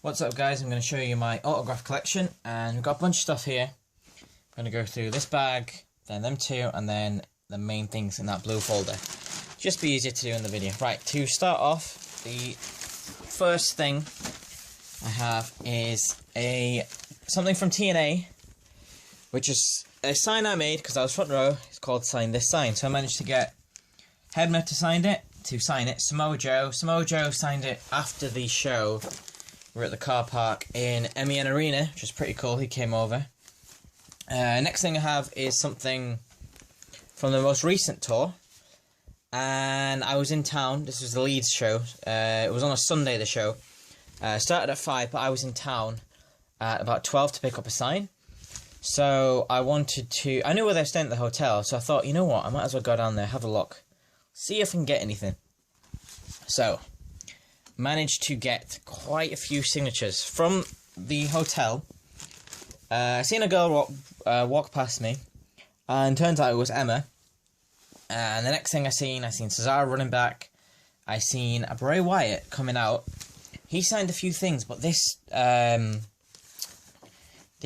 What's up, guys? I'm going to show you my autograph collection, and we've got a bunch of stuff here. I'm going to go through this bag, then them two, and then the main things in that blue folder. Just be easier to do in the video. Right, to start off, the first thing I have is something from TNA, which is a sign I made because I was front row. It's called Sign This Sign. So I managed to get Hebner to sign it. Samoa Joe signed it after the show. We're at the car park in MEN Arena, which is pretty cool. He came over. Next thing I have is something from the most recent tour. And I was in town. This was the Leeds show. It was on a Sunday, the show. Started at 5, but I was in town at about 12 to pick up a sign. So I knew where they were staying at the hotel, so I thought, you know what, I might as well go down there, have a look. See if I can get anything. So, managed to get quite a few signatures from the hotel. Seen a girl walk past me, and turns out it was Emma. And the next thing I seen Cesaro running back. I seen a Bray Wyatt coming out. He signed a few things, but this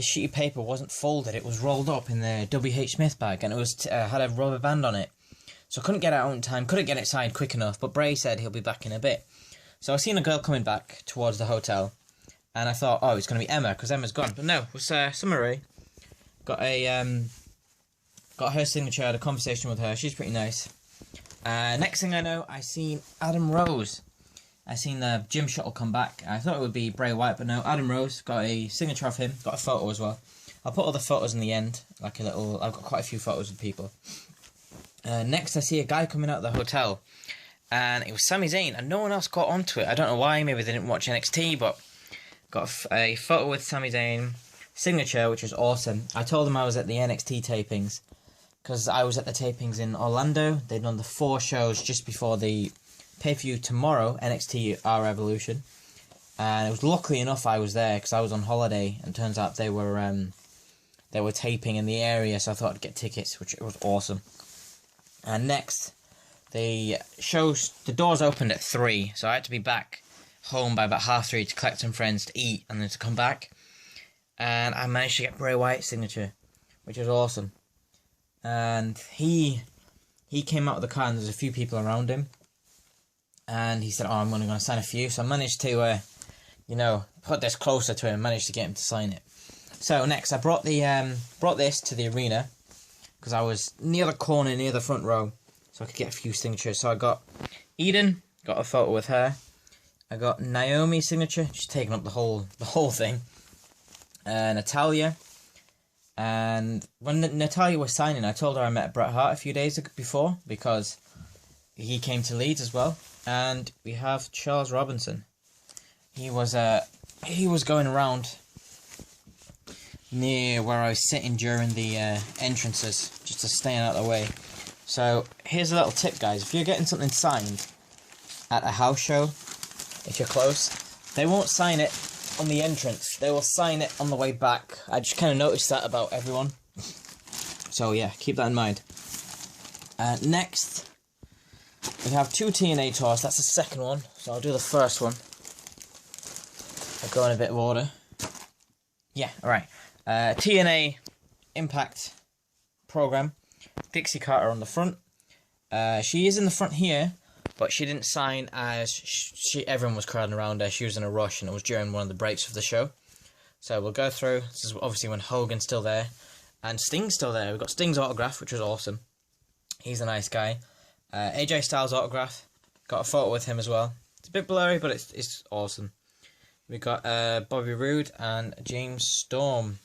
sheet of paper wasn't folded. It was rolled up in the WH Smith bag, and it was had a rubber band on it. So I couldn't get it out in time, couldn't get it signed quick enough, but Bray said he'll be back in a bit. So I seen a girl coming back towards the hotel, and I thought, oh, it's going to be Emma, because Emma's gone. But no, it was Summer Rae. Got her signature, had a conversation with her. She's pretty nice. Next thing I know, I seen Adam Rose. I seen the gym shuttle come back. I thought it would be Bray Wyatt, but no, Adam Rose. Got a signature of him, got a photo as well. I'll put all the photos in the end, I've got quite a few photos of people. Next I see a guy coming out of the hotel, and it was Sami Zayn, and no one else got onto it. I don't know why, maybe they didn't watch NXT, but got a photo with Sami Zayn, signature, which was awesome. I told them I was at the NXT tapings, because I was at the tapings in Orlando. They'd done the 4 shows just before the pay-per-view tomorrow, NXT R Evolution, and it was luckily enough I was there, because I was on holiday, and it turns out they were taping in the area, so I thought I'd get tickets, which was awesome. And next, the doors opened at 3, so I had to be back home by about 3:30 to collect some friends to eat and then to come back. And I managed to get Bray Wyatt's signature, which was awesome. And he came out of the car, and there's a few people around him. And he said, oh, I'm only going to sign a few. So I managed to, put this closer to him and managed to get him to sign it. So next, I brought this to the arena, because I was near the corner, near the front row, so I could get a few signatures. So I got Eden, got a photo with her. I got Naomi's signature, she's taking up the whole thing. Natalia, and when Natalia was signing, I told her I met Bret Hart a few days before, because he came to Leeds as well. And we have Charles Robinson. He was going around near where I was sitting during the entrances, just to stay out of the way. So here's a little tip, guys. If you're getting something signed at a house show, if you're close, they won't sign it on the entrance. They will sign it on the way back. I just kind of noticed that about everyone. So yeah, keep that in mind. Next, we have 2 TNA tours. That's the second one, so I'll do the first one. I'll go in a bit of order. Yeah, alright. TNA Impact program. Dixie Carter on the front. She is in the front here, but she didn't sign as everyone was crowding around her. She was in a rush, and it was during one of the breaks of the show. So we'll go through. This is obviously when Hogan's still there, and Sting's still there. We've got Sting's autograph, which was awesome. He's a nice guy. AJ Styles autograph. Got a photo with him as well. It's a bit blurry, but it's awesome. We got Bobby Roode and James Storm.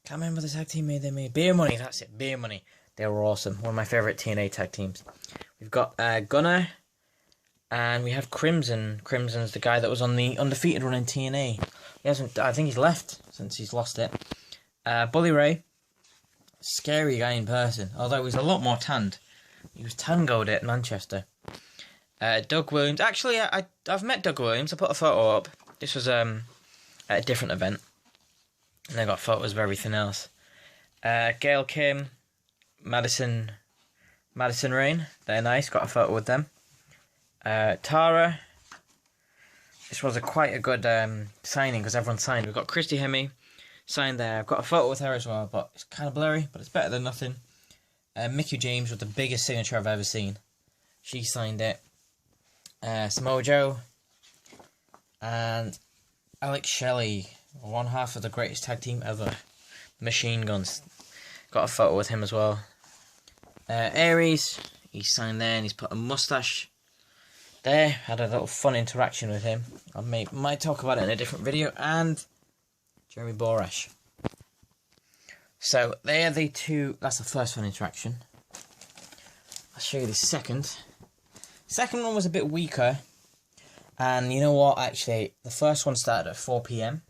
Can't remember the tag team they made. Beer Money, that's it. Beer Money. They were awesome. One of my favourite TNA tag teams. We've got Gunner. And we have Crimson. Crimson's the guy that was on the undefeated run in TNA. He hasn't. I think he's left since he's lost it. Bully Ray. Scary guy in person. Although he's a lot more tanned. He was tangoed at Manchester. Doug Williams. Actually, I've met Doug Williams. I put a photo up. This was at a different event. And I got photos of everything else. Gail Kim, Madison Rain. They're nice. Got a photo with them. Tara, this was quite a good signing because everyone signed. We've got Christy Hemme signed there. I've got a photo with her as well, but it's kind of blurry, but it's better than nothing. Mickey James with the biggest signature I've ever seen. She signed it. Samoa Joe and Alex Shelley, one half of the greatest tag team ever, Machine Guns. Got a photo with him as well. Aries, he's signed there and he's put a mustache there. Had a little fun interaction with him. I might talk about it in a different video. And Jeremy Borash. So they are the two. That's the first fun interaction. I'll show you the second. Second one was a bit weaker. And you know what? Actually, the first one started at 4 PM.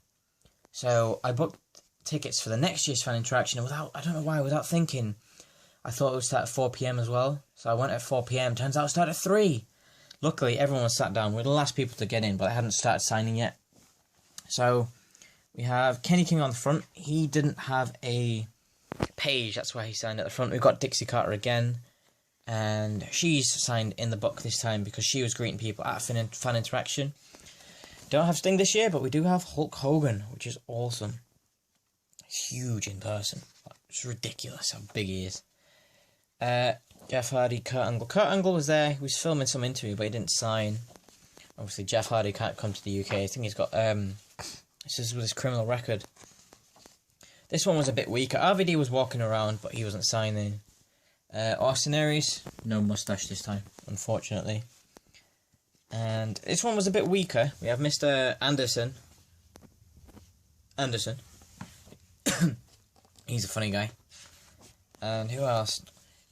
So I booked tickets for the next year's fan interaction, and I don't know why, without thinking, I thought it would start at 4 PM as well. So I went at 4 PM. Turns out it started at 3. Luckily, everyone was sat down. We were the last people to get in, but I hadn't started signing yet. So we have Kenny King on the front. He didn't have a page. That's why he signed at the front. We've got Dixie Carter again. And she's signed in the book this time because she was greeting people at fan interaction. Don't have Sting this year, but we do have Hulk Hogan, which is awesome. He's huge in person. It's ridiculous how big he is. Jeff Hardy, Kurt Angle. Kurt Angle was there. He was filming some interview, but he didn't sign. Obviously, Jeff Hardy can't come to the UK. I think he's got this is with his criminal record. This one was a bit weaker. RVD was walking around, but he wasn't signing. Austin Aries, no mustache this time, unfortunately. And this one was a bit weaker. We have Mr. Anderson. He's a funny guy. And who else?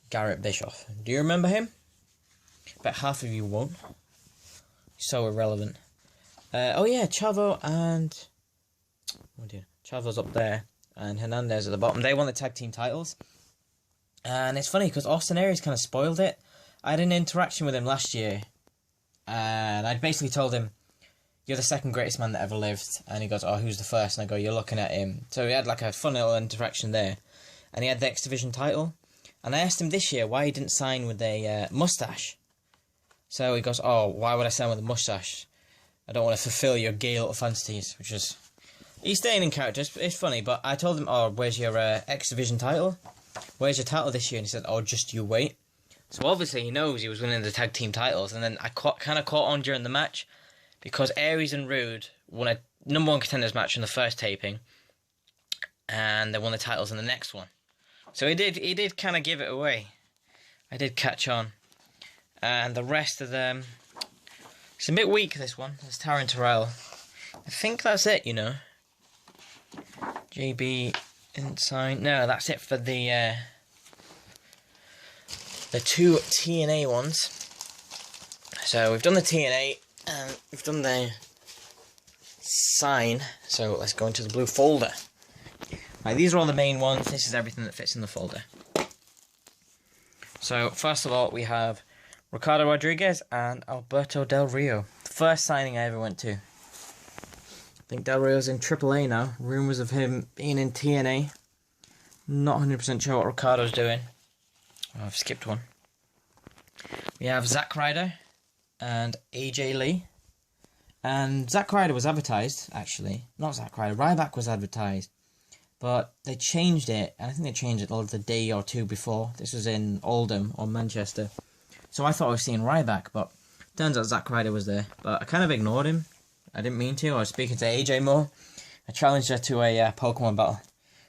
Garrett Bischoff. Do you remember him? Bet half of you won't. So irrelevant. Oh yeah, Chavo and... oh dear. Chavo's up there. And Hernandez at the bottom. They won the tag team titles. And it's funny because Austin Aries kind of spoiled it. I had an interaction with him last year. And I basically told him, you're the second greatest man that ever lived. And he goes, oh, who's the first? And I go, you're looking at him. So we had like a fun little interaction there. And he had the X Division title. And I asked him this year why he didn't sign with a mustache. So he goes, oh, why would I sign with a mustache? I don't want to fulfill your gay little fantasies. Which is... he's staying in character. It's funny. But I told him, oh, where's your X Division title? Where's your title this year? And he said, oh, just you wait. So obviously he knows he was winning the tag team titles. And then I kind of caught on during the match. Because Aries and Rude won a #1 contenders match in the first taping. And they won the titles in the next one. So he did kind of give it away. I did catch on. And the rest of them... it's a bit weak, this one. There's Taryn Terrell. I think that's it, you know. JB didn't sign. No, that's it for the two TNA ones. So we've done the TNA and we've done the sign. So let's go into the blue folder. Right, these are all the main ones. This is everything that fits in the folder. So first of all, we have Ricardo Rodriguez and Alberto Del Rio. The first signing I ever went to. I think Del Rio's in AAA now. Rumours of him being in TNA. Not 100% sure what Ricardo's doing. Oh, I've skipped one. We have Zack Ryder and AJ Lee. And Zack Ryder was advertised, actually. Not Zack Ryder, Ryback was advertised. But they changed it, and I think they changed it the day or two before. This was in Oldham or Manchester. So I thought I was seeing Ryback, but turns out Zack Ryder was there. But I kind of ignored him. I didn't mean to. I was speaking to AJ more. I challenged her to a Pokemon battle.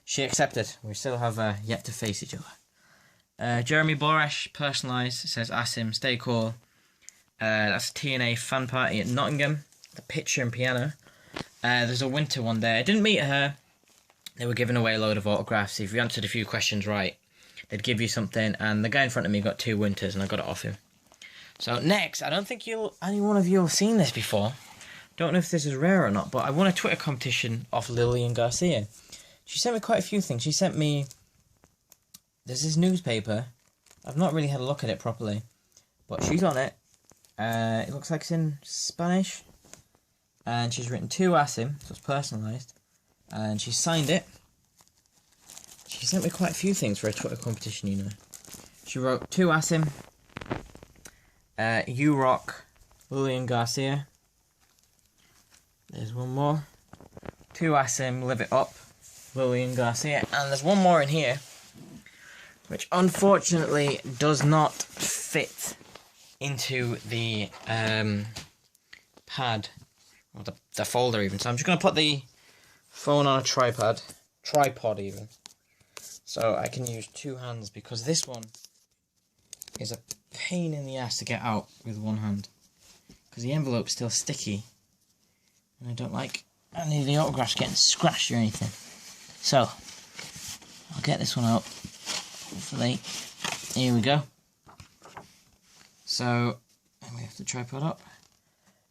She accepted. We still have yet to face each other. Jeremy Borash, personalised, says Asim, stay cool. That's a TNA fan party at Nottingham. The picture and piano. There's a winter one there. I didn't meet her. They were giving away a load of autographs. If you answered a few questions right, they'd give you something. And the guy in front of me got 2 winters, and I got it off him. So next, I don't think any one of you have seen this before. Don't know if this is rare or not, but I won a Twitter competition off Lillian Garcia. She sent me quite a few things. She sent me... there's this newspaper. I've not really had a look at it properly, but she's on it. It looks like it's in Spanish. And she's written to Asim, so it's personalised. And she signed it. She sent me quite a few things for a Twitter competition, you know. She wrote, to Asim, you rock, Lillian Garcia. There's one more. To Asim, Live It Up, Lillian Garcia. And there's one more in here, which unfortunately does not fit into the pad, or the folder even. So I'm just going to put the phone on a tripod even, so I can use two hands, because this one is a pain in the ass to get out with one hand, because the envelope's still sticky, and I don't like any of the autographs getting scratched or anything. So I'll get this one out, hopefully. Here we go. So let me have the tripod up.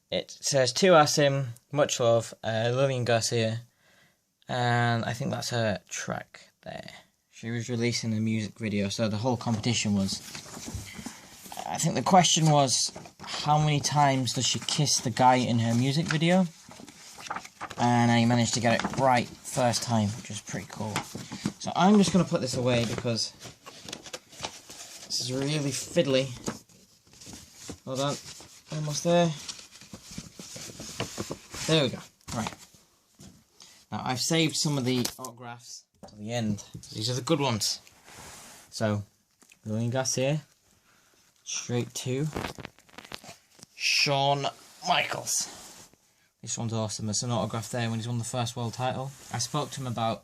It says to Asim, much love, Lillian Garcia, and I think that's her track there. She was releasing a music video, so the whole competition was, I think the question was, how many times does she kiss the guy in her music video? And I managed to get it right first time, which was pretty cool. So I'm just going to put this away because this is really fiddly. Hold on, almost there. There we go. Right. Now I've saved some of the autographs to the end. These are the good ones. So, Lillian Garcia, straight to Shawn Michaels. This one's awesome. There's an autograph there when he's won the first world title. I spoke to him about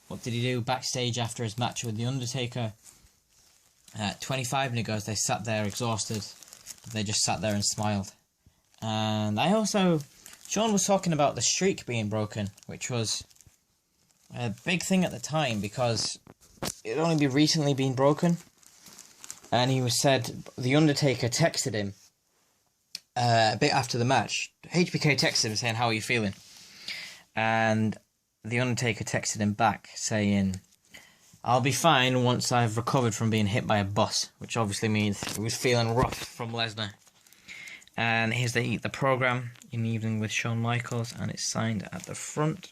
what did he do backstage after his match with The Undertaker. 25 niggas, they sat there exhausted. They just sat there and smiled. And I also, Shawn was talking about the streak being broken, which was a big thing at the time because it had only recently been broken. And he said The Undertaker texted him a bit after the match. HBK texted him saying, how are you feeling? And The Undertaker texted him back saying, I'll be fine once I've recovered from being hit by a bus, which obviously means he was feeling rough from Lesnar. And here's the program, In the Evening with Shawn Michaels, and it's signed at the front.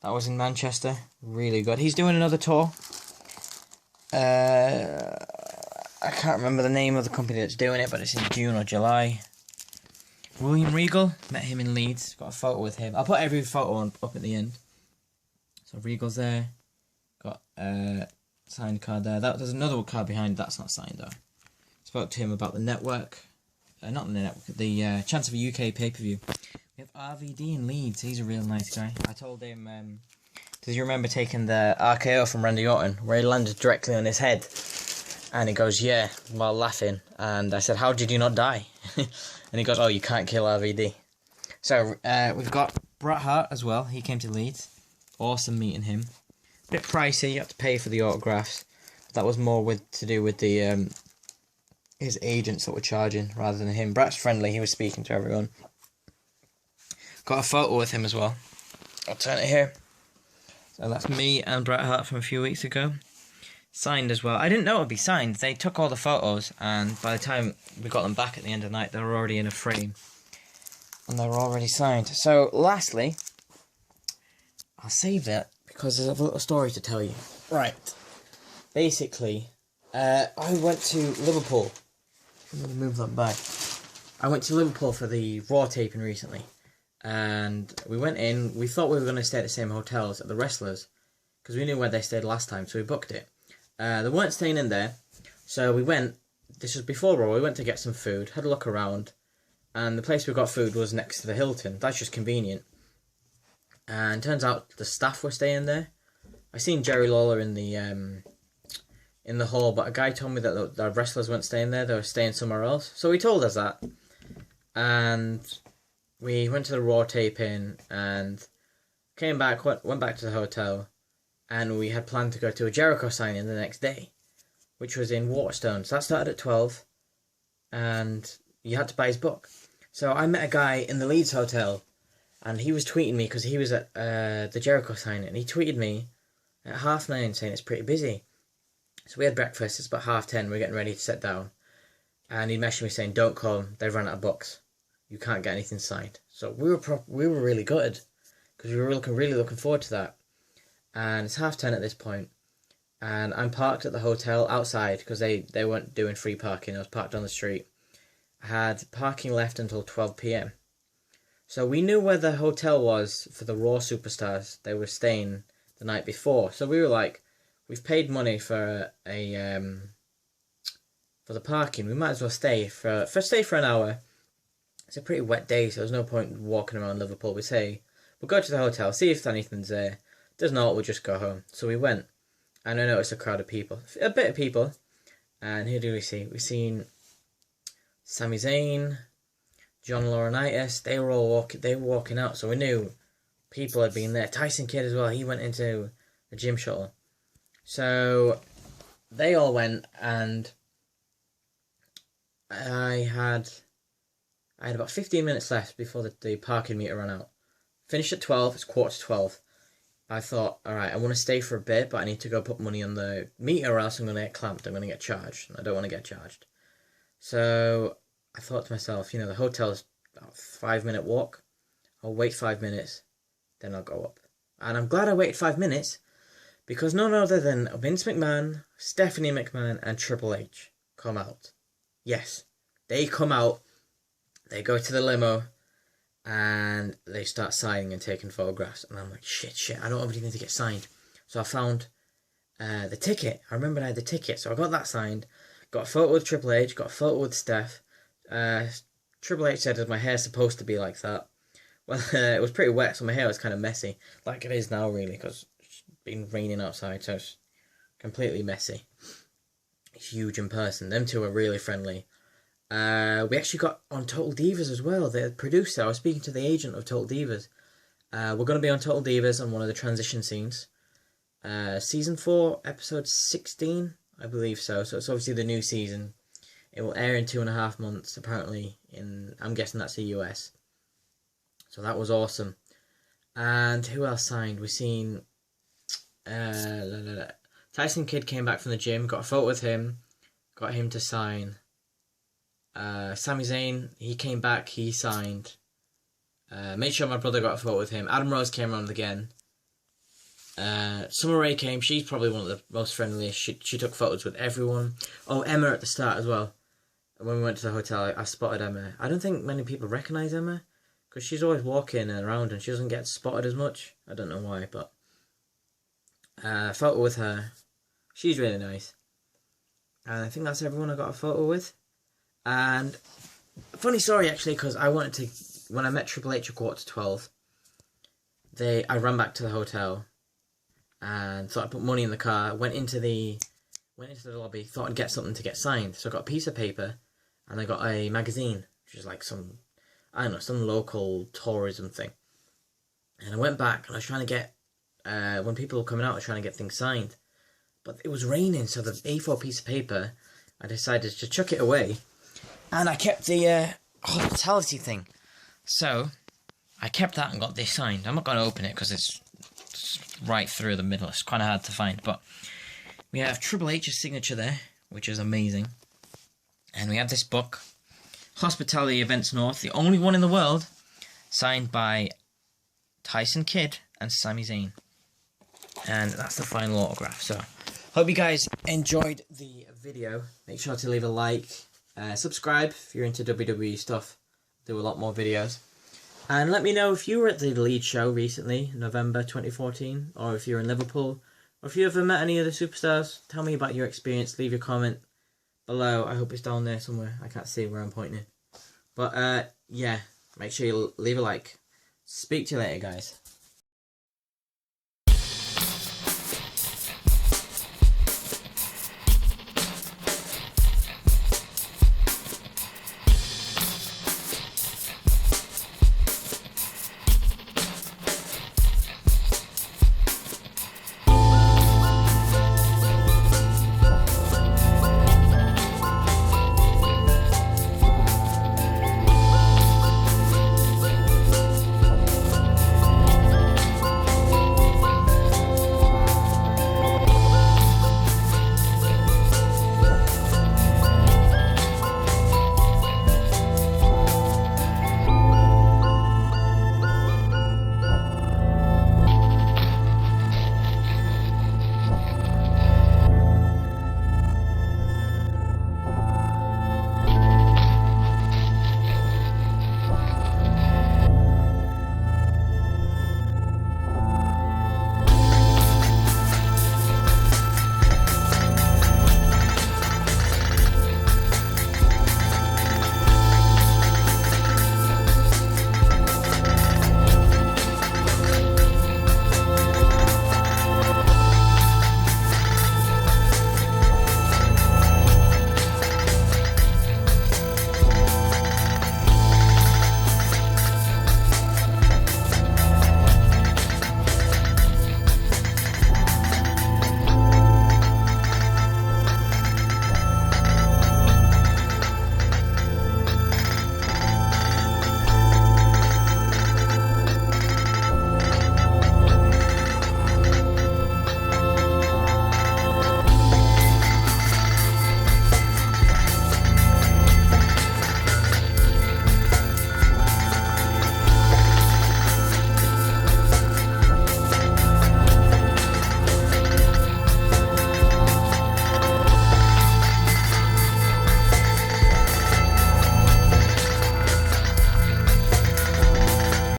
That was in Manchester, really good. He's doing another tour. I can't remember the name of the company that's doing it, but it's in June or July. William Regal, met him in Leeds, got a photo with him. I'll put every photo up at the end. So Regal's there, got a signed card there. There's another card behind, that's not signed though. Spoke to him about the network, not the network, the chance of a UK pay-per-view. We have RVD in Leeds, he's a real nice guy. I told him, does you remember taking the RKO from Randy Orton, where he landed directly on his head? And he goes, yeah, while laughing. And I said, how did you not die? And he goes, oh, you can't kill RVD. So, we've got Bret Hart as well. He came to Leeds. Awesome meeting him. Bit pricey, you have to pay for the autographs. That was more to do with the his agents that were charging, rather than him. Bret's friendly, he was speaking to everyone. Got a photo with him as well. I'll turn it here. So that's me and Bret Hart from a few weeks ago. Signed as well. I didn't know it would be signed. They took all the photos, and by the time we got them back at the end of the night, they were already in a frame. And they were already signed. So, lastly, I'll save that because there's a little story to tell you. Right. Basically, I went to Liverpool. I'm going to move that back. I went to Liverpool for the Raw taping recently. And we went in. We thought we were going to stay at the same hotels at the wrestlers, because we knew where they stayed last time, so we booked it. They weren't staying in there, so we went, this was before Raw, we went to get some food, had a look around, and the place we got food was next to the Hilton. That's just convenient. And turns out the staff were staying there. I seen Jerry Lawler in the hall, but a guy told me that the wrestlers weren't staying there, they were staying somewhere else. So he told us that. And we went to the Raw taping, and came back, went back to the hotel, and we had planned to go to a Jericho signing the next day, which was in Waterstone. So that started at 12, and you had to buy his book. So I met a guy in the Leeds hotel, and he was tweeting me because he was at the Jericho signing, and he tweeted me at 9:30 saying it's pretty busy. So we had breakfast, it's about 10:30, we're getting ready to sit down, and he messaged me saying, don't come, they've run out of books. You can't get anything signed. So we were really gutted, because we were really looking forward to that. And it's 10:30 at this point, and I'm parked at the hotel outside because they weren't doing free parking. I was parked on the street. I had parking left until 12 p.m. So we knew where the hotel was for the Raw superstars. They were staying the night before. So we were like, we've paid money for for the parking. We might as well stay for an hour. It's a pretty wet day, so there's no point walking around Liverpool. We say, we'll go to the hotel, see if anything's there. Does not, we'll just go home. So we went, and I noticed a crowd of people. A bit of people. And who do we see? We've seen Sami Zayn, John Laurinaitis. They were walking out, so we knew people had been there. Tyson Kidd as well, he went into the gym shuttle. So they all went, and I had about 15 minutes left before the parking meter ran out. Finished at 12, it's 11:45. I thought, alright, I want to stay for a bit, but I need to go put money on the meter or else I'm going to get clamped, I'm going to get charged. I don't want to get charged. So I thought to myself, the hotel's about a 5-minute walk. I'll wait 5 minutes, then I'll go up. And I'm glad I waited 5 minutes, because none other than Vince McMahon, Stephanie McMahon, and Triple H come out. Yes, they come out, they go to the limo, and they start signing and taking photographs. And I'm like, shit, I don't have anything to get signed. So I found the ticket. I remembered I had the ticket, so I got that signed. Got a photo with Triple H, got a photo with Steph. Triple H said, my hair's supposed to be like that. Well, it was pretty wet, so my hair was kind of messy. Like it is now, really, because it's been raining outside, so it's completely messy. Huge in person. Them two are really friendly. We actually got on Total Divas as well. The producer, I was speaking to the agent of Total Divas. We're going to be on Total Divas on one of the transition scenes. Season 4, episode 16, I believe so. So it's obviously the new season. It will air in 2.5 months, apparently. I'm guessing that's the US. So that was awesome. And who else signed? We've seen Tyson Kidd came back from the gym, got a photo with him, got him to sign. Sami Zayn, he came back, he signed. Made sure my brother got a photo with him. Adam Rose came around again. Summer Rae came, she's probably one of the most friendliest. She took photos with everyone. Oh, Emma at the start as well. When we went to the hotel, I spotted Emma. I don't think many people recognise Emma, because she's always walking around and she doesn't get spotted as much. I don't know why, but photo with her. She's really nice. And I think that's everyone I got a photo with. And funny story actually, because when I met Triple H at 11:45, I ran back to the hotel and thought I'd put money in the car, went into the lobby, thought I'd get something to get signed. So I got a piece of paper and I got a magazine, which is like some local tourism thing. And I went back and I was trying to get, when people were coming out, I was trying to get things signed. But it was raining, so the A4 piece of paper, I decided to chuck it away. And I kept the hospitality thing. So I kept that and got this signed. I'm not going to open it because it's right through the middle. It's kind of hard to find. But we have Triple H's signature there, which is amazing. And we have this book, Hospitality Events North, the only one in the world, signed by Tyson Kidd and Sami Zayn. And that's the final autograph. So, hope you guys enjoyed the video. Make sure to leave a like. Subscribe if you're into WWE stuff. Do a lot more videos. And let me know if you were at the Leeds show recently, November 2014. Or if you're in Liverpool. Or if you ever met any of the superstars. Tell me about your experience. Leave your comment below. I hope it's down there somewhere. I can't see where I'm pointing. But, yeah. Make sure you leave a like. Speak to you later, guys.